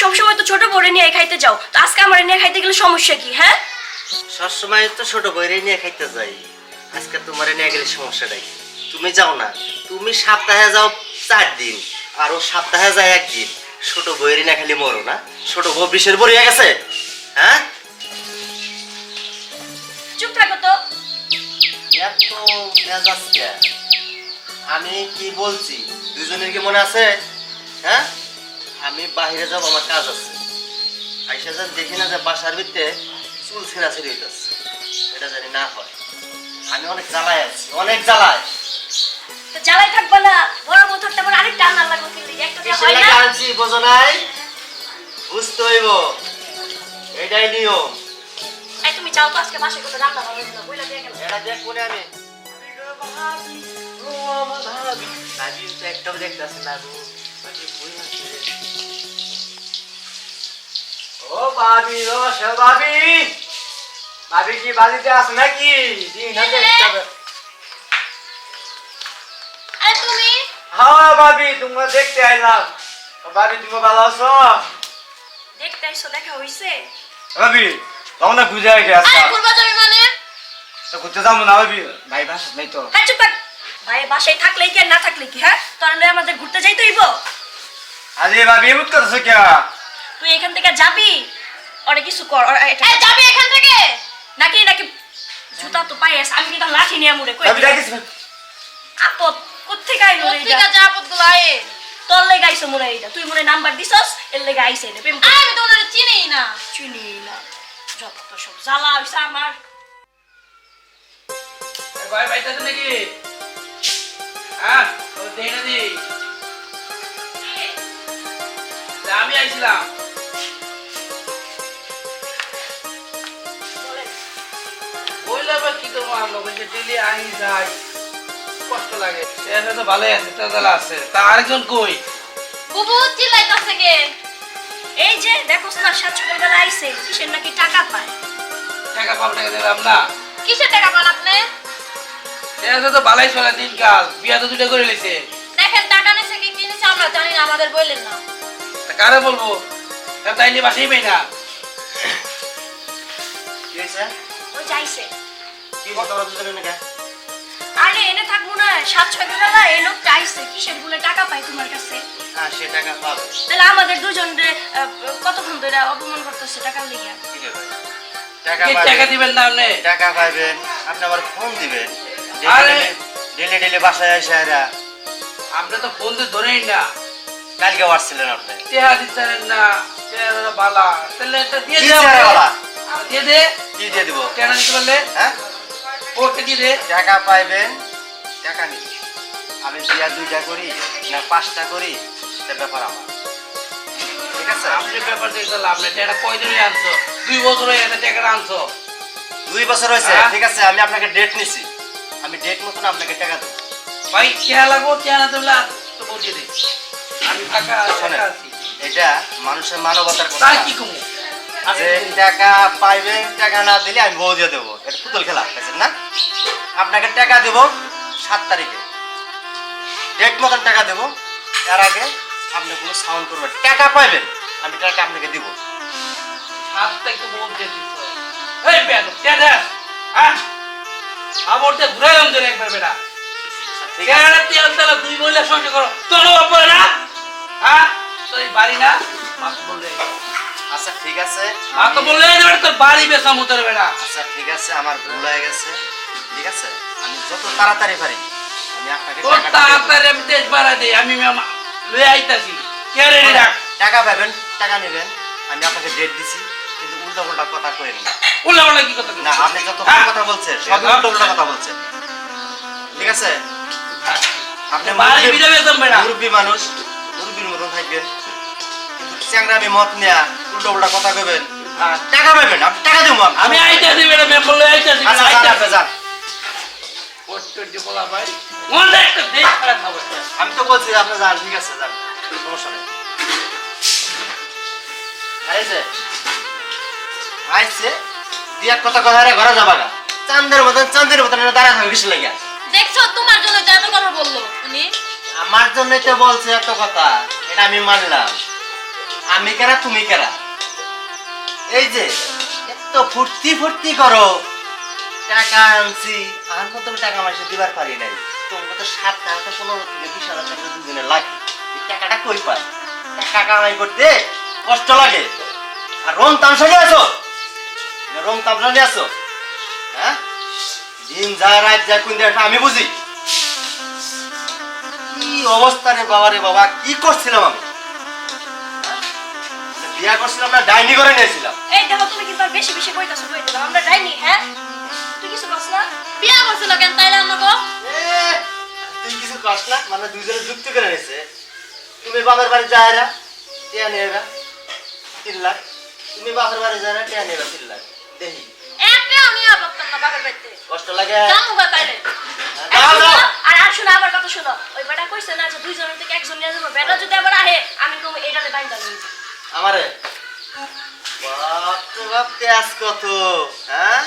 সবসময় তো ছোট বড় নিয়ে খাইতে যাও, তো আজকে আমার নিয়ে খাইতে গেলে সমস্যা কি? হ্যাঁ, সবসময় তো ছোট বইরে নিয়ে খাইতে যাই, আজকে তোমার নিয়ে গেলে সমস্যাটাই। তুমি যাও না, তুমি সপ্তাহে যাও 4 দিন, আর ও সপ্তাহে যায় 1 দিন। ছোট বইরে নিয়ে খালি মরো না, ছোট বউ বিষের বড়ি হয়ে গেছে। হ্যাঁ, চুপ থাকো তো। এত মেজাজ কে? আমি কি বলছি দুজনের কি মনে আছে? হ্যাঁ, আমি বাইরে যাব, আমার কাজ আছে। আইসা যান দেখি না যে বাসার ভিতরে চুল ছেঁড়াছেড়ি হইতেছে, এটা জানি না হয়। আমি অনেক জ্বালায় আছি, অনেক জ্বালায়। তো জ্বালাই থাকবা না, বড় বউ থাকতে আমার আরেকটা আন্না লাগবে, কিন্তু একটা যে হয় না। আনছি বোঝো নাই, বুঝতে হইব, এটাই নিয়ম। এই তুমি যাও তো, আজকে বাসায় কোনো রান্না হবে না, বইলা দিয়ে গেল। এটা দেখ মনে আমি ভাবি তো একটাও দেখতেছি না গো। ভাবি কই আছে? ও ভাবি, ও ভাবি, ভাবি কি বাড়িতে আছে নাকি? আরে তুমি? হ্যাঁ ভাবি, তোমাকে দেখতে আইলাম। ভাবি তুমি ভালো আছো? দেখতে আইছো, দেখা হইছে? ভাবি তখন না বুঝে আগে আসা। আরে ঘুরবা যাবে মানে? তো ঘুরতে যাবো না ভাবি? ভাই বাস নাই তো। হ্যাঁ চুপ থাক। ভাই বাসায় থাকলেই কি আর না থাকলে কি? হ্যাঁ, তোর লয়ে আমাদের ঘুরতে যাইতে হইব? আরে ভাবি এমন করছো কে? তুই এখান থেকে যাবি, ওরে কিছু কর। এই যাবি এখান থেকে নাকি? নাকি জুতা তো পাই আছে, আমি কিন্তু লাঠি নিয়ে মুড়ে কই। ভাবি ডাকিস। আপদ কোত্থেকে আইলো রে? ঠিক আছে, আপদ গুলো আয়ে তোর লেগে আইছো মনে এইটা, তুই মনে নাম্বার দিছস, এর লেগে আইছে এটা। প্রেম আমি তো ওদের চিনিই না। চিনি না, যত সব জ্বালা হইছে আমার। ভাই বাইতাছে নাকি? হ্যাঁ, ও দেই না দি। আমি আইছিলাম। বইলে আবার কি করবো, আমরা বলছে ডেলি আই যাই, কষ্ট লাগে। সে তো ভালোই আছে, তাজা আছে। তা আরেকজন কই? বুবু চিল্লাইতাছে কে? এই যে দেখোস না, সাত সকালবেলা আইছে, কিসের নাকি টাকা পায়। টাকা কম টাকা দিলাম না। কিসের টাকা পান আপনি? সে তো ভালোই চলে দিনকাল, বিয়া তো 2টা করে লিছে। দেখেন টাকা নিছে কি কিনেছে আমরা জানি না, আমাদের বললেন না। তা কারে বলবো? তাই নিয়ে বাসাই পাই না। কি হয়েছে? ওই যাইছে। কি কথা বলছো দুজনে নাকি? আরে এনে থাকবো না, সাত সকালবেলা এই লোকটা আইছে, কিসের বলে টাকা পায় তোমার কাছে? হ্যাঁ, সে টাকা পাবে। তাহলে আমাদের দুজনরে কতক্ষণ ধরে অপমান করতেছে টাকার লিগে। কি রে ভাই? টাকা কি টাকা পাবেন, দিবেন না আপনি? টাকা পাইবেন, আপনি আবার ফোন দিবেন। আরে ডেলি ডেলি বাসায় এসে এরা আপনি তো ফোন দিয়ে ধরেই না, কালকে আসছিলেন আপনি। টেহা দিচ্ছেন না, টেহা বালা। তাহলে এটা দিয়ে কি দে চেহারা আমাকে। বালা? দিয়ে দে। কি দিয়ে দিব? টেহা দিতে পারলে হ্যাঁ, ওকে দিয়ে দে। টাকা পাইবেন, টাকা নিন। আমি বিয়া 2টা করি না 5টা করি, এটা ব্যাপার আমার। ঠিক আছে? আপনি ব্যাপার দেখতে লাভ নেই। টেহাটা কয়দিনই আনছো? 2 বছর হয়ে গেছে টাকাটা আনছো। 2 বছর হয়েছে। হ্যাঁ? ঠিক আছে, আমি আপনাকে ডেট নিছি, আমি ডেট মতন আপনাকে টাকা দেবো। ভাই টেহা লাগবো, টেহা না দিলে তো বুঝিয়ে দিই। আমি টাকা শোনেন, টাকা আছি। এটা মানুষের মানবতার কথা। তাই কি কমু? যে টাকা পাইবেন, টাকা না দিলে আমি বউ দিয়ে দেবো। এটা পুতুল খেলা, বুঝছেন না? আপনাকে টাকা দেবো 7 তারিখে, ডেট মতন টাকা দেবো। এর আগে আপনি কোনো সাউন্ড করবেন, টাকা পাইবেন, আমি টাকা আপনাকে দিব। হাতটা একটু বল দিয়ে দিছ। এই বেদ, টেহা দে। হ্যাঁ? আবরতে ঘুরাইলাম তোর একবার বেটা। ঠিক আছে, টেহাটা তেল তেলা 2 মহিলা সংসার করো। তোর বাপরে না? হ্যাঁ? তুই বাড়ি না? মাত বললে। আচ্ছা ঠিক আছে, মাত বললে এবার তোর বাড়ি বেচা মুতর বেটা। আচ্ছা ঠিক আছে, আমার ভুল হয়ে গেছে। ঠিক আছে, আমি যত তাড়াতাড়ি পারি আমি আপনাকে তোর টাকাটা দিয়ে দেবো। তাড়াতাড়ি আমি দেশ বাড়া দেই। আমি লয়ে আইতাছি। কে রে রাখ? টাকা পাবেন, টাকা নেবেন, আমি আপনাকে ডেট দিছি, কিন্তু উল্টা পাল্টা কথা কইেন না। উল্লা পাল্লা কি কথা? না, আপনি যত হ্যাঁ। কথা বলছেন সব উল্টা উল্টা কথা বলছেন। ঠিক আছে, আপনি বাড়ি বিড়ে বেচম বেটা। মুরব্বী মানুষ, মুরব্বীর মতন থাকবেন, কিন্তু চ্যাংরা আমি মত নেয়া উল্টা উল্টা কথা কইবেন। টাকা পাবেন, আপনি টাকা দেবো আমি আইতাছি বেটা, মেম্বার লয়ে আইতাছি। আচ্ছা যান, আপনি যান। পোস্টার যে বলা ভাই। মনে একটা দেশ খারাপ হবে। আমি তো বলছি আপনি যান। ঠিক আছে, যান, সমস্যা নেই। আইছে আইছে দিয়া কথা কথা ঘরে যাবা গা। চাঁদের মতন দাঁড়া থাকবে কিছু লাগিয়া। দেখছো তোমার জন্য তো এত কথা বললো উনি। আমার জন্যই তো বলছে এত কথা, এটা আমি মানলাম। আমি কেরা তুমি কেরা? এই যে এত ফুর্তি ফুর্তি করো, টাকা আনছি, আর কত টাকা মাসে দিবার পারি নাই। তোমাকে তো 7,000 থেকে 20,000 টাকা দুদিনে লাগে। এই টাকাটা কই পাই? টাকা কামাই করতে কষ্ট লাগে। আর রং তামসা নিয়ে আসো, রং তামসা নিয়ে আসো। হ্যাঁ, দিন যায় রাত যায়, কোন দিন আমি বুঝি। কি অবস্থা রে বাবা, রে বাবা, কি করছিলাম আমি? হ্যাঁ? বিয়া করছিলাম না ডাইনি করে নিয়েছিলাম? এই দেখো তুমি কিন্তু আর বেশি বেশি কইতাছো, কই দিলাম আমরা ডাইনি। হ্যাঁ, তুই কিছু কস না? বিয়া করছিল কেন তাইলে আমাকে? তুই কিছু কস না, মানে দুইজনে যুক্তি করে নিয়েছে। তুমি বাবার বাড়ি যায় না, টিয়া নিয়ে এবা 3 লাখ। তুমি বাবার বাড়ি যায় না, টিয়া নিয়ে এবা 3 লাখ। দেখি একটাও নিয়ে পারতাম না বাবার বাড়িতে। কষ্ট লাগে? জামুগা তাইলে। যাও, যাও। আর শোনো, আমার কথা শোনো। ওই বেটা কইছে না যে দুইজনের থেকে একজন নিয়ে যাবো। বেটা যদি আবার আহে, আমি কম এটাতে বাইন্দা লই। আমারে বাপ রে বাপ, তেজ কত, হ্যাঁ?